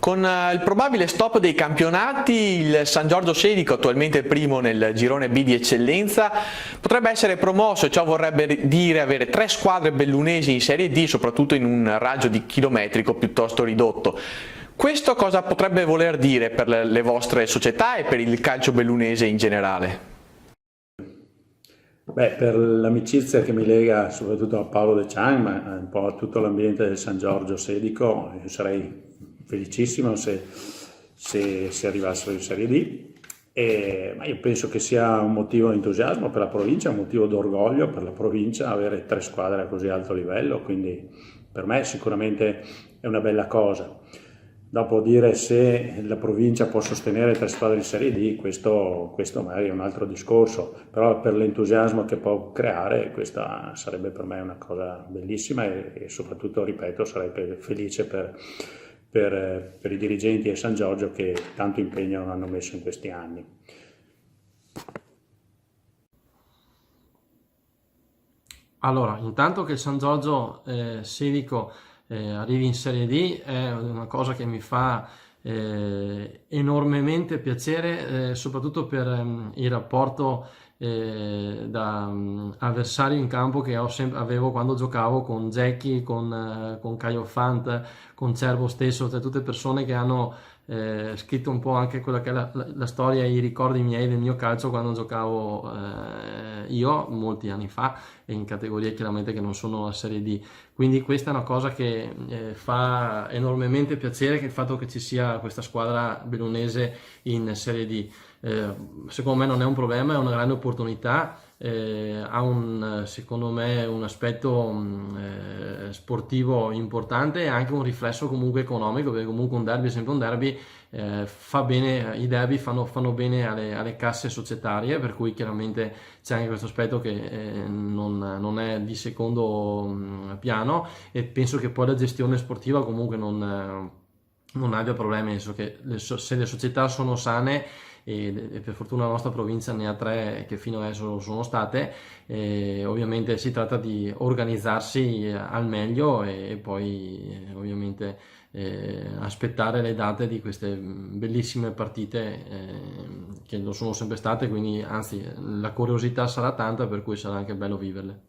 Con il probabile stop dei campionati, il San Giorgio Sedico, attualmente primo nel girone B di eccellenza, potrebbe essere promosso e ciò vorrebbe dire avere 3 squadre bellunesi in Serie D, soprattutto in un raggio di chilometrico piuttosto ridotto. Questo cosa potrebbe voler dire per le vostre società e per il calcio bellunese in generale? Beh, per l'amicizia che mi lega soprattutto a Paolo De Cian, ma un po' a tutto l'ambiente del San Giorgio Sedico, io sarei felicissimo se arrivassero in Serie D. Ma io penso che sia un motivo di entusiasmo per la provincia, un motivo d'orgoglio per la provincia avere 3 squadre a così alto livello, quindi per me sicuramente è una bella cosa. Dopo dire se la provincia può sostenere 3 squadre in Serie D, questo magari è un altro discorso, però per l'entusiasmo che può creare questa sarebbe per me una cosa bellissima e soprattutto, ripeto, sarei felice per i dirigenti di San Giorgio che tanto impegno hanno messo in questi anni. Allora, intanto che il San Giorgio Sedico arrivi in Serie D è una cosa che mi fa enormemente piacere, soprattutto per il rapporto da avversario in campo che avevo quando giocavo con Jackie, con Caio Fant, con Cervo stesso, cioè tutte persone che hanno scritto un po' anche quella che è la storia e i ricordi miei del mio calcio quando giocavo io molti anni fa e in categorie chiaramente che non sono la Serie D. Quindi questa è una cosa che fa enormemente piacere, che il fatto che ci sia questa squadra bellunese in Serie D. Secondo me non è un problema, è una grande opportunità, ha secondo me un aspetto sportivo importante e anche un riflesso comunque economico, perché comunque un derby è sempre un derby, fa bene, i derby fanno bene alle casse societarie, per cui chiaramente c'è anche questo aspetto che non è di secondo piano, e penso che poi la gestione sportiva comunque non abbia problemi, nel senso che se le società sono sane, e per fortuna la nostra provincia ne ha 3 che fino adesso sono state, ovviamente si tratta di organizzarsi al meglio e poi ovviamente aspettare le date di queste bellissime partite che lo sono sempre state, quindi anzi la curiosità sarà tanta, per cui sarà anche bello viverle.